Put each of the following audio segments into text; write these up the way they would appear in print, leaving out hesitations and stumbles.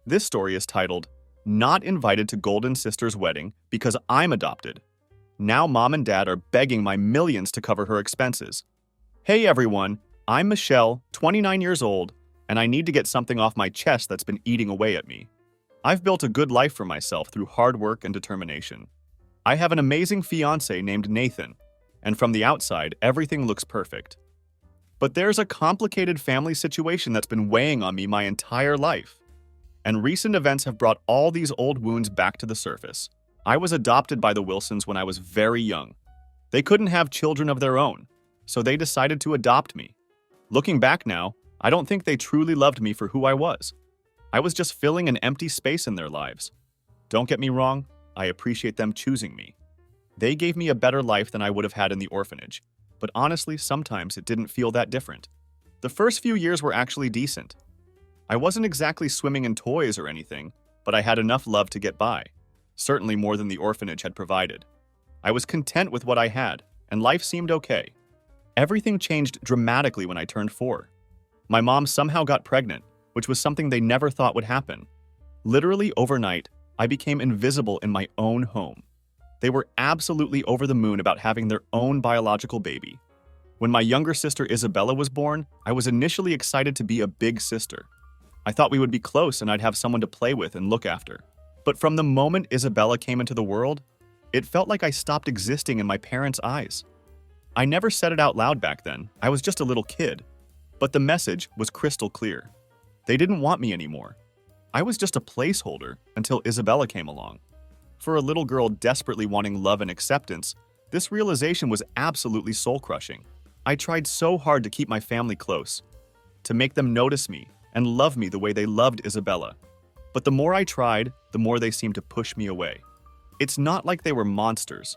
This story is titled, Not Invited to Golden Sister's Wedding Because I'm Adopted. Now mom and dad are begging my millions to cover her expenses. Hey everyone, I'm Michelle, 29 years old, and I need to get something off my chest that's been eating away at me. I've built a good life for myself through hard work and determination. I have an amazing fiancé named Nathan, and from the outside, everything looks perfect. But there's a complicated family situation that's been weighing on me my entire life. And recent events have brought all these old wounds back to the surface. I was adopted by the Wilsons when I was very young. They couldn't have children of their own, so they decided to adopt me. Looking back now, I don't think they truly loved me for who I was. I was just filling an empty space in their lives. Don't get me wrong, I appreciate them choosing me. They gave me a better life than I would have had in the orphanage, but honestly, sometimes it didn't feel that different. The first few years were actually decent. I wasn't exactly swimming in toys or anything, but I had enough love to get by, certainly more than the orphanage had provided. I was content with what I had, and life seemed okay. Everything changed dramatically when I turned 4. My mom somehow got pregnant, which was something they never thought would happen. Literally overnight, I became invisible in my own home. They were absolutely over the moon about having their own biological baby. When my younger sister Isabella was born, I was initially excited to be a big sister. I thought we would be close and I'd have someone to play with and look after. But from the moment Isabella came into the world, it felt like I stopped existing in my parents' eyes. I never said it out loud back then, I was just a little kid. But the message was crystal clear. They didn't want me anymore. I was just a placeholder until Isabella came along. For a little girl desperately wanting love and acceptance, this realization was absolutely soul-crushing. I tried so hard to keep my family close, to make them notice me and love me the way they loved Isabella. But the more I tried, the more they seemed to push me away. It's not like they were monsters.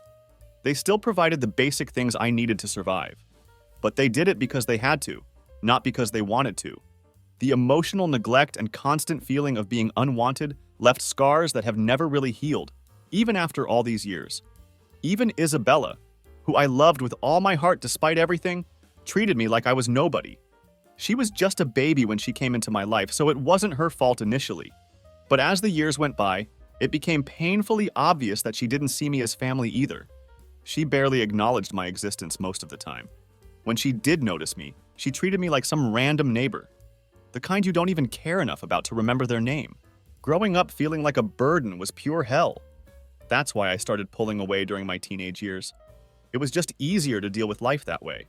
They still provided the basic things I needed to survive. But they did it because they had to, not because they wanted to. The emotional neglect and constant feeling of being unwanted left scars that have never really healed, even after all these years. Even Isabella, who I loved with all my heart despite everything, treated me like I was nobody. She was just a baby when she came into my life, so it wasn't her fault initially. But as the years went by, it became painfully obvious that she didn't see me as family either. She barely acknowledged my existence most of the time. When she did notice me, she treated me like some random neighbor, the kind you don't even care enough about to remember their name. Growing up feeling like a burden was pure hell. That's why I started pulling away during my teenage years. It was just easier to deal with life that way.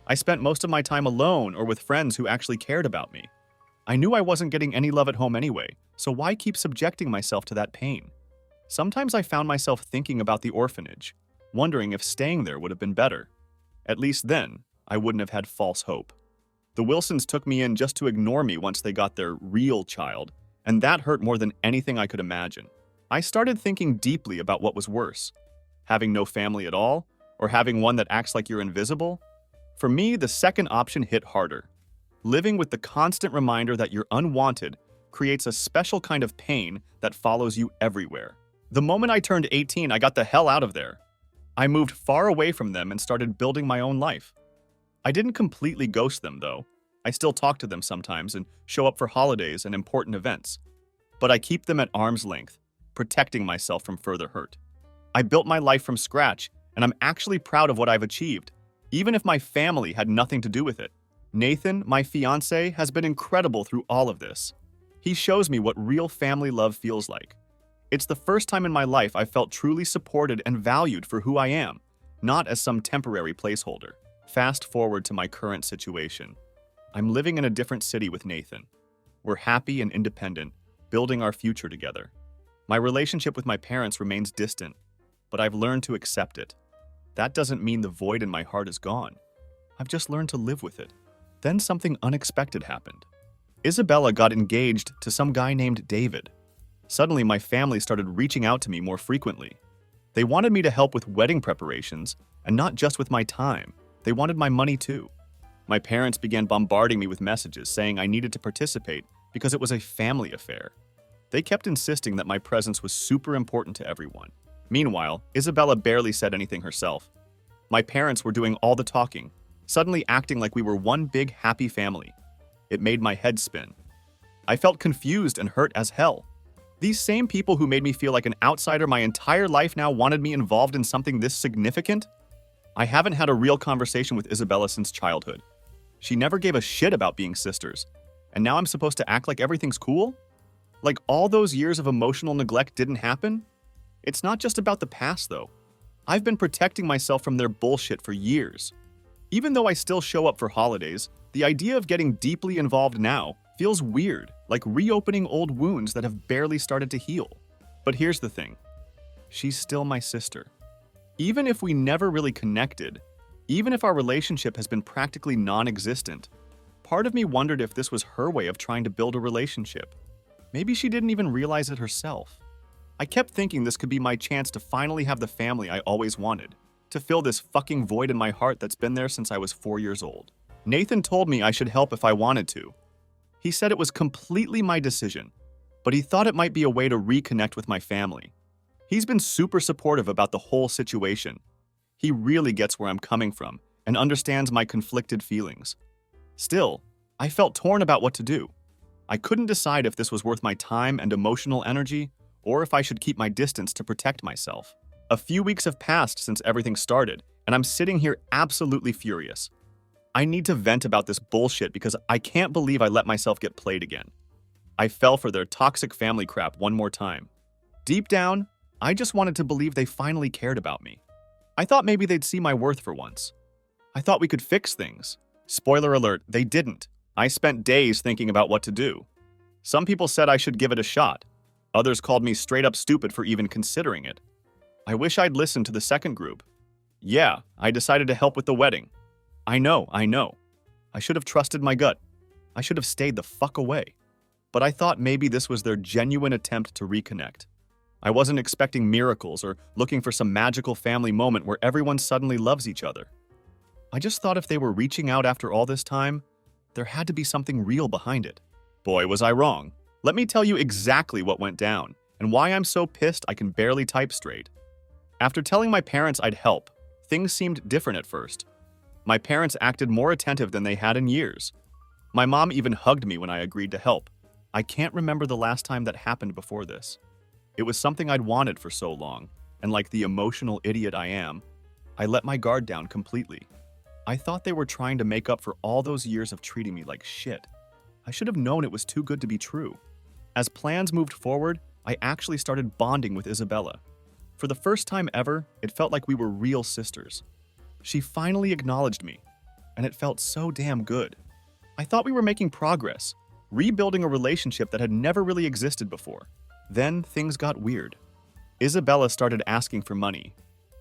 I spent most of my time alone or with friends who actually cared about me. I knew I wasn't getting any love at home anyway, so why keep subjecting myself to that pain? Sometimes I found myself thinking about the orphanage, wondering if staying there would have been better. At least then, I wouldn't have had false hope. The Wilsons took me in just to ignore me once they got their real child, and that hurt more than anything I could imagine. I started thinking deeply about what was worse, having no family at all, or having one that acts like you're invisible. For me, the second option hit harder. Living with the constant reminder that you're unwanted creates a special kind of pain that follows you everywhere. The moment I turned 18, I got the hell out of there. I moved far away from them and started building my own life. I didn't completely ghost them, though. I still talk to them sometimes and show up for holidays and important events. But I keep them at arm's length, protecting myself from further hurt. I built my life from scratch, and I'm actually proud of what I've achieved, even if my family had nothing to do with it. Nathan, my fiancé, has been incredible through all of this. He shows me what real family love feels like. It's the first time in my life I felt truly supported and valued for who I am, not as some temporary placeholder. Fast forward to my current situation. I'm living in a different city with Nathan. We're happy and independent, building our future together. My relationship with my parents remains distant, but I've learned to accept it. That doesn't mean the void in my heart is gone. I've just learned to live with it. Then something unexpected happened. Isabella got engaged to some guy named David. Suddenly, my family started reaching out to me more frequently. They wanted me to help with wedding preparations, and not just with my time. They wanted my money too. My parents began bombarding me with messages saying I needed to participate because it was a family affair. They kept insisting that my presence was super important to everyone. Meanwhile, Isabella barely said anything herself. My parents were doing all the talking, suddenly acting like we were one big happy family. It made my head spin. I felt confused and hurt as hell. These same people who made me feel like an outsider my entire life now wanted me involved in something this significant? I haven't had a real conversation with Isabella since childhood. She never gave a shit about being sisters. And now I'm supposed to act like everything's cool? Like all those years of emotional neglect didn't happen? It's not just about the past, though. I've been protecting myself from their bullshit for years. Even though I still show up for holidays, the idea of getting deeply involved now feels weird, like reopening old wounds that have barely started to heal. But here's the thing. She's still my sister. Even if we never really connected, even if our relationship has been practically non-existent, part of me wondered if this was her way of trying to build a relationship. Maybe she didn't even realize it herself. I kept thinking this could be my chance to finally have the family I always wanted, to fill this fucking void in my heart that's been there since I was 4 years old. Nathan told me I should help if I wanted to. He said it was completely my decision, but he thought it might be a way to reconnect with my family. He's been super supportive about the whole situation. He really gets where I'm coming from and understands my conflicted feelings. Still, I felt torn about what to do. I couldn't decide if this was worth my time and emotional energy or if I should keep my distance to protect myself. A few weeks have passed since everything started, and I'm sitting here absolutely furious. I need to vent about this bullshit because I can't believe I let myself get played again. I fell for their toxic family crap one more time. Deep down, I just wanted to believe they finally cared about me. I thought maybe they'd see my worth for once. I thought we could fix things. Spoiler alert, they didn't. I spent days thinking about what to do. Some people said I should give it a shot. Others called me straight up stupid for even considering it. I wish I'd listened to the second group. Yeah, I decided to help with the wedding. I know. I should have trusted my gut. I should have stayed the fuck away. But I thought maybe this was their genuine attempt to reconnect. I wasn't expecting miracles or looking for some magical family moment where everyone suddenly loves each other. I just thought if they were reaching out after all this time, there had to be something real behind it. Boy, was I wrong. Let me tell you exactly what went down and why I'm so pissed I can barely type straight. After telling my parents I'd help, things seemed different at first. My parents acted more attentive than they had in years. My mom even hugged me when I agreed to help. I can't remember the last time that happened before this. It was something I'd wanted for so long, and like the emotional idiot I am, I let my guard down completely. I thought they were trying to make up for all those years of treating me like shit. I should have known it was too good to be true. As plans moved forward, I actually started bonding with Isabella. For the first time ever, it felt like we were real sisters. She finally acknowledged me, and it felt so damn good. I thought we were making progress, rebuilding a relationship that had never really existed before. Then things got weird. Isabella started asking for money.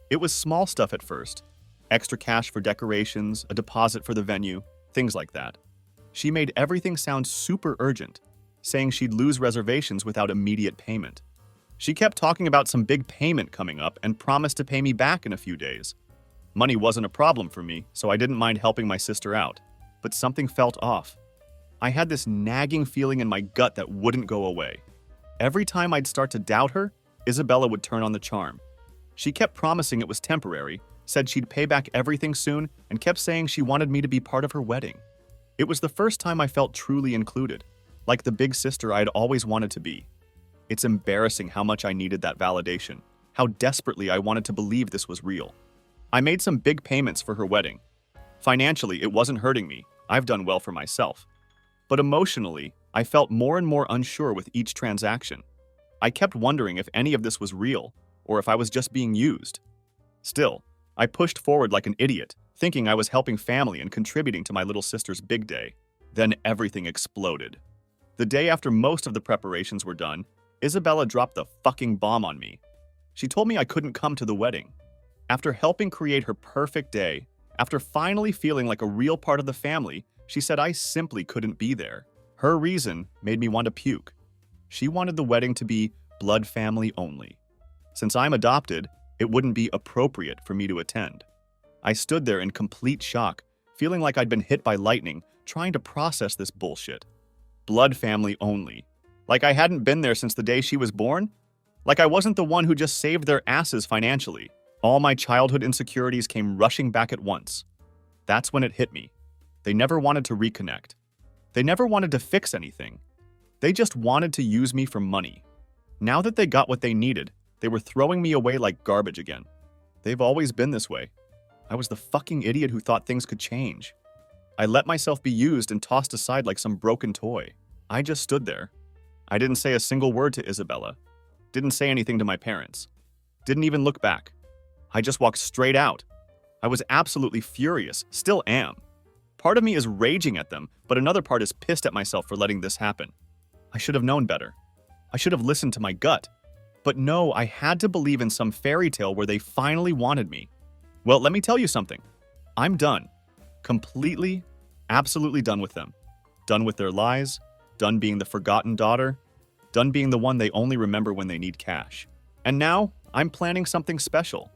It was small stuff at first. Extra cash for decorations, a deposit for the venue, things like that. She made everything sound super urgent, saying she'd lose reservations without immediate payment. She kept talking about some big payment coming up and promised to pay me back in a few days. Money wasn't a problem for me, so I didn't mind helping my sister out. But something felt off. I had this nagging feeling in my gut that wouldn't go away. Every time I'd start to doubt her, Isabella would turn on the charm. She kept promising it was temporary, said she'd pay back everything soon, and kept saying she wanted me to be part of her wedding. It was the first time I felt truly included, like the big sister I'd always wanted to be. It's embarrassing how much I needed that validation, how desperately I wanted to believe this was real. I made some big payments for her wedding. Financially, it wasn't hurting me. I've done well for myself. But emotionally, I felt more and more unsure with each transaction. I kept wondering if any of this was real, or if I was just being used. Still, I pushed forward like an idiot, thinking I was helping family and contributing to my little sister's big day. Then everything exploded. The day after most of the preparations were done, Isabella dropped the fucking bomb on me. She told me I couldn't come to the wedding. After helping create her perfect day, after finally feeling like a real part of the family, she said I simply couldn't be there. Her reason made me want to puke. She wanted the wedding to be blood family only. Since I'm adopted, it wouldn't be appropriate for me to attend. I stood there in complete shock, feeling like I'd been hit by lightning, trying to process this bullshit. Blood family only. Like I hadn't been there since the day she was born? Like I wasn't the one who just saved their asses financially. All my childhood insecurities came rushing back at once. That's when it hit me. They never wanted to reconnect. They never wanted to fix anything. They just wanted to use me for money. Now that they got what they needed, they were throwing me away like garbage again. They've always been this way. I was the fucking idiot who thought things could change. I let myself be used and tossed aside like some broken toy. I just stood there. I didn't say a single word to Isabella. Didn't say anything to my parents. Didn't even look back. I just walked straight out. I was absolutely furious, still am. Part of me is raging at them, but another part is pissed at myself for letting this happen. I should have known better. I should have listened to my gut. But no, I had to believe in some fairy tale where they finally wanted me. Well, let me tell you something. I'm done. Completely, absolutely done with them. Done with their lies, done being the forgotten daughter, done being the one they only remember when they need cash. And now, I'm planning something special.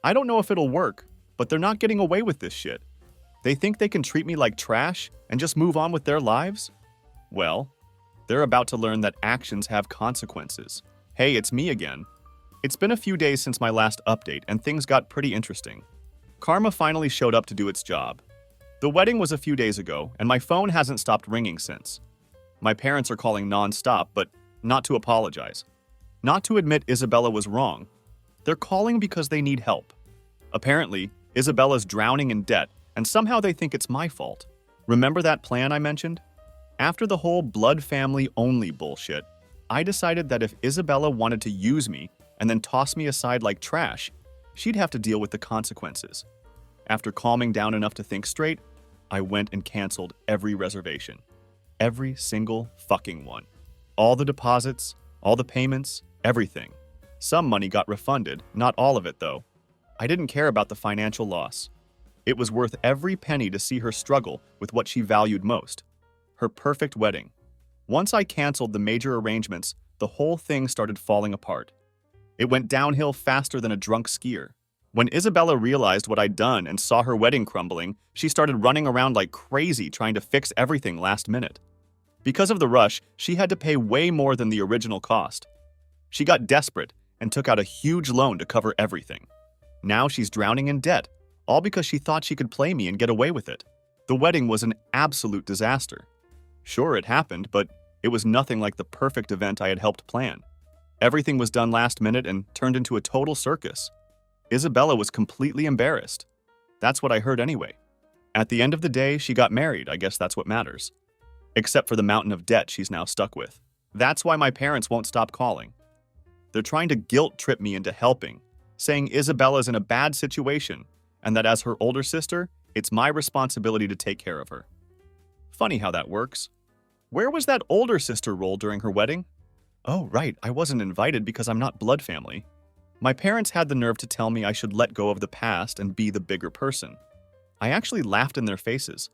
I don't know if it'll work, but they're not getting away with this shit. They think they can treat me like trash and just move on with their lives? Well, they're about to learn that actions have consequences. Hey, it's me again. It's been a few days since my last update, and things got pretty interesting. Karma finally showed up to do its job. The wedding was a few days ago, and my phone hasn't stopped ringing since. My parents are calling non-stop, but not to apologize. Not to admit Isabella was wrong. They're calling because they need help. Apparently, Isabella's drowning in debt, and somehow they think it's my fault. Remember that plan I mentioned? After the whole blood family only bullshit, I decided that if Isabella wanted to use me and then toss me aside like trash, she'd have to deal with the consequences. After calming down enough to think straight, I went and canceled every reservation. Every single fucking one. All the deposits, all the payments, everything. Some money got refunded, not all of it though. I didn't care about the financial loss. It was worth every penny to see her struggle with what she valued most. Her perfect wedding. Once I canceled the major arrangements, the whole thing started falling apart. It went downhill faster than a drunk skier. When Isabella realized what I'd done and saw her wedding crumbling, she started running around like crazy trying to fix everything last minute. Because of the rush, she had to pay way more than the original cost. She got desperate and took out a huge loan to cover everything. Now she's drowning in debt, all because she thought she could play me and get away with it. The wedding was an absolute disaster. Sure, it happened, but it was nothing like the perfect event I had helped plan. Everything was done last minute and turned into a total circus. Isabella was completely embarrassed. That's what I heard anyway. At the end of the day, she got married. I guess that's what matters. Except for the mountain of debt she's now stuck with. That's why my parents won't stop calling. They're trying to guilt trip me into helping, saying Isabella's in a bad situation and that as her older sister, it's my responsibility to take care of her. Funny how that works. Where was that older sister role during her wedding? Oh, right, I wasn't invited because I'm not blood family. My parents had the nerve to tell me I should let go of the past and be the bigger person. I actually laughed in their faces.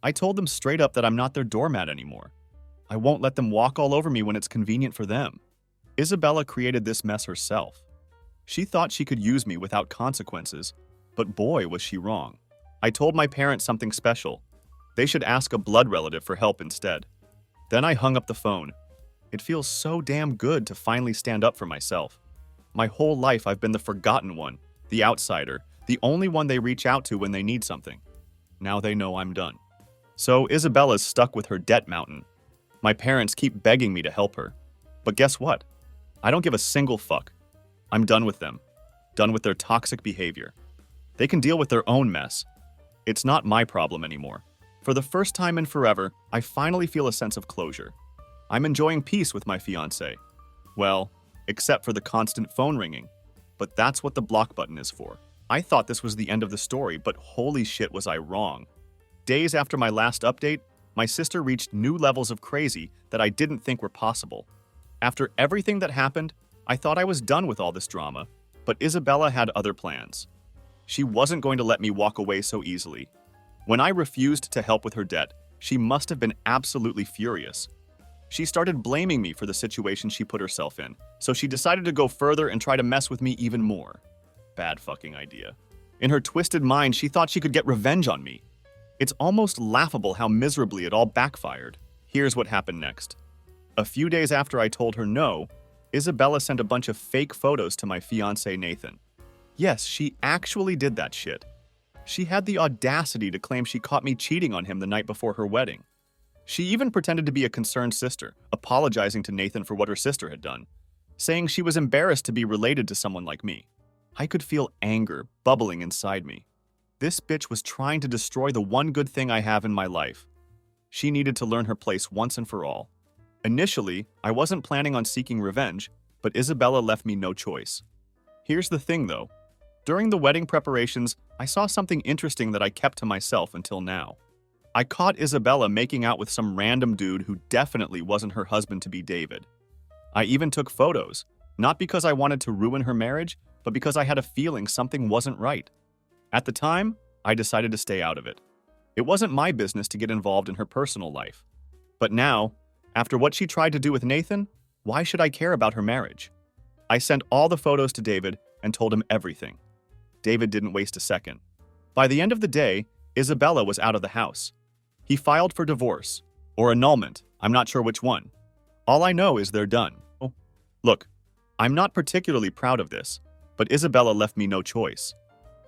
I told them straight up that I'm not their doormat anymore. I won't let them walk all over me when it's convenient for them. Isabella created this mess herself. She thought she could use me without consequences, but boy was she wrong. I told my parents something special. They should ask a blood relative for help instead. Then I hung up the phone. It feels so damn good to finally stand up for myself. My whole life I've been the forgotten one, the outsider, the only one they reach out to when they need something. Now they know I'm done. So Isabella's stuck with her debt mountain. My parents keep begging me to help her. But guess what? I don't give a single fuck. I'm done with them. Done with their toxic behavior. They can deal with their own mess. It's not my problem anymore. For the first time in forever, I finally feel a sense of closure. I'm enjoying peace with my fiancé. Well, except for the constant phone ringing. But that's what the block button is for. I thought this was the end of the story, but holy shit was I wrong. Days after my last update, my sister reached new levels of crazy that I didn't think were possible. After everything that happened, I thought I was done with all this drama, but Isabella had other plans. She wasn't going to let me walk away so easily. When I refused to help with her debt, she must have been absolutely furious. She started blaming me for the situation she put herself in, so she decided to go further and try to mess with me even more. Bad fucking idea. In her twisted mind, she thought she could get revenge on me. It's almost laughable how miserably it all backfired. Here's what happened next. A few days after I told her no, Isabella sent a bunch of fake photos to my fiancé Nathan. Yes, she actually did that shit. She had the audacity to claim she caught me cheating on him the night before her wedding. She even pretended to be a concerned sister, apologizing to Nathan for what her sister had done, saying she was embarrassed to be related to someone like me. I could feel anger bubbling inside me. This bitch was trying to destroy the one good thing I have in my life. She needed to learn her place once and for all. Initially, I wasn't planning on seeking revenge, but Isabella left me no choice. Here's the thing though. During the wedding preparations, I saw something interesting that I kept to myself until now. I caught Isabella making out with some random dude who definitely wasn't her husband-to-be David. I even took photos, not because I wanted to ruin her marriage, but because I had a feeling something wasn't right. At the time, I decided to stay out of it. It wasn't my business to get involved in her personal life. But now, after what she tried to do with Nathan, why should I care about her marriage? I sent all the photos to David and told him everything. David didn't waste a second. By the end of the day, Isabella was out of the house. He filed for divorce, or annulment, I'm not sure which one. All I know is they're done. Oh, look, I'm not particularly proud of this, but Isabella left me no choice.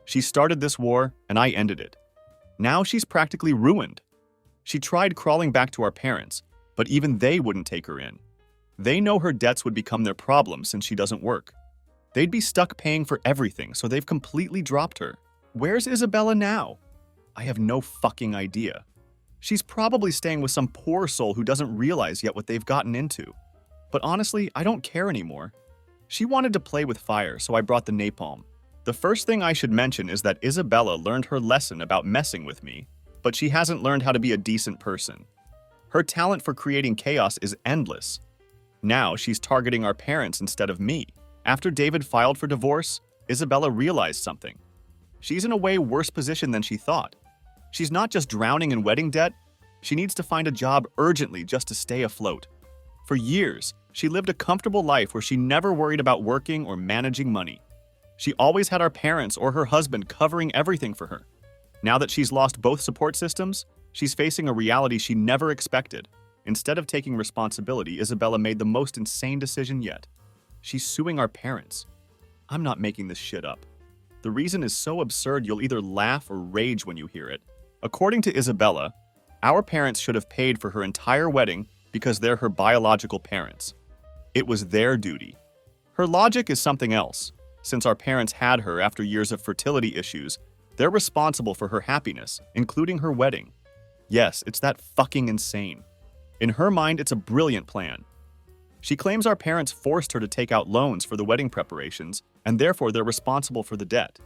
She started this war, and I ended it. Now she's practically ruined. She tried crawling back to our parents, but even they wouldn't take her in. They know her debts would become their problem since she doesn't work. They'd be stuck paying for everything, so they've completely dropped her. Where's Isabella now? I have no fucking idea. She's probably staying with some poor soul who doesn't realize yet what they've gotten into. But honestly, I don't care anymore. She wanted to play with fire, so I brought the napalm. The first thing I should mention is that Isabella learned her lesson about messing with me, but she hasn't learned how to be a decent person. Her talent for creating chaos is endless. Now she's targeting our parents instead of me. After David filed for divorce, Isabella realized something. She's in a way worse position than she thought. She's not just drowning in wedding debt, she needs to find a job urgently just to stay afloat. For years, she lived a comfortable life where she never worried about working or managing money. She always had our parents or her husband covering everything for her. Now that she's lost both support systems, she's facing a reality she never expected. Instead of taking responsibility, Isabella made the most insane decision yet. She's suing our parents. I'm not making this shit up. The reason is so absurd you'll either laugh or rage when you hear it. According to Isabella, our parents should have paid for her entire wedding because they're her biological parents. It was their duty. Her logic is something else. Since our parents had her after years of fertility issues, they're responsible for her happiness, including her wedding. Yes, it's that fucking insane. In her mind, it's a brilliant plan. She claims our parents forced her to take out loans for the wedding preparations, and therefore they're responsible for the debt.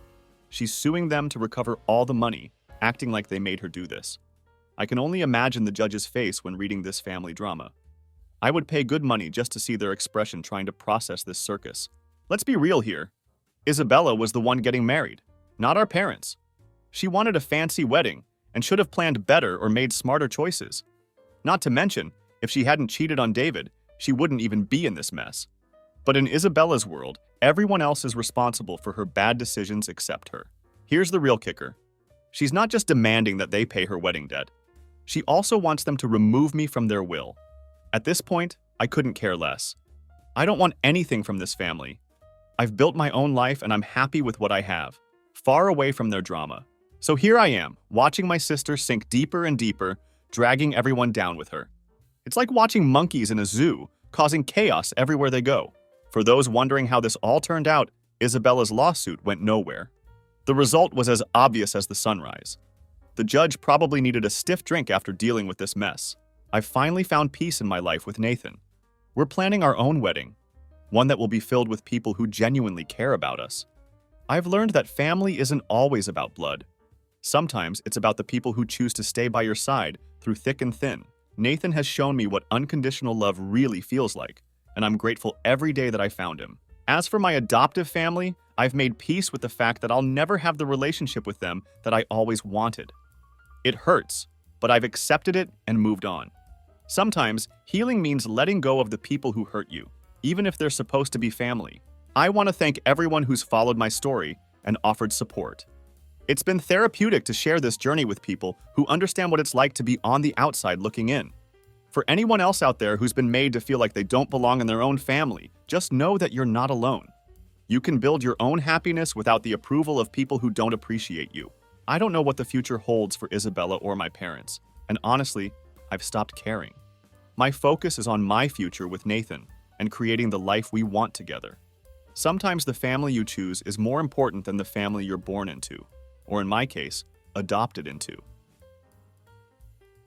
She's suing them to recover all the money, acting like they made her do this. I can only imagine the judge's face when reading this family drama. I would pay good money just to see their expression trying to process this circus. Let's be real here. Isabella was the one getting married, not our parents. She wanted a fancy wedding and should have planned better or made smarter choices. Not to mention, if she hadn't cheated on David, she wouldn't even be in this mess. But in Isabella's world, everyone else is responsible for her bad decisions except her. Here's the real kicker. She's not just demanding that they pay her wedding debt. She also wants them to remove me from their will. At this point, I couldn't care less. I don't want anything from this family. I've built my own life and I'm happy with what I have, far away from their drama. So here I am, watching my sister sink deeper and deeper, dragging everyone down with her. It's like watching monkeys in a zoo, causing chaos everywhere they go. For those wondering how this all turned out, Isabella's lawsuit went nowhere. The result was as obvious as the sunrise. The judge probably needed a stiff drink after dealing with this mess. I finally found peace in my life with Nathan. We're planning our own wedding, one that will be filled with people who genuinely care about us. I've learned that family isn't always about blood. Sometimes it's about the people who choose to stay by your side through thick and thin. Nathan has shown me what unconditional love really feels like, and I'm grateful every day that I found him. As for my adoptive family, I've made peace with the fact that I'll never have the relationship with them that I always wanted. It hurts, but I've accepted it and moved on. Sometimes, healing means letting go of the people who hurt you, even if they're supposed to be family. I want to thank everyone who's followed my story and offered support. It's been therapeutic to share this journey with people who understand what it's like to be on the outside looking in. For anyone else out there who's been made to feel like they don't belong in their own family, just know that you're not alone. You can build your own happiness without the approval of people who don't appreciate you. I don't know what the future holds for Isabella or my parents, and honestly, I've stopped caring. My focus is on my future with Nathan and creating the life we want together. Sometimes the family you choose is more important than the family you're born into, or in my case, adopted into.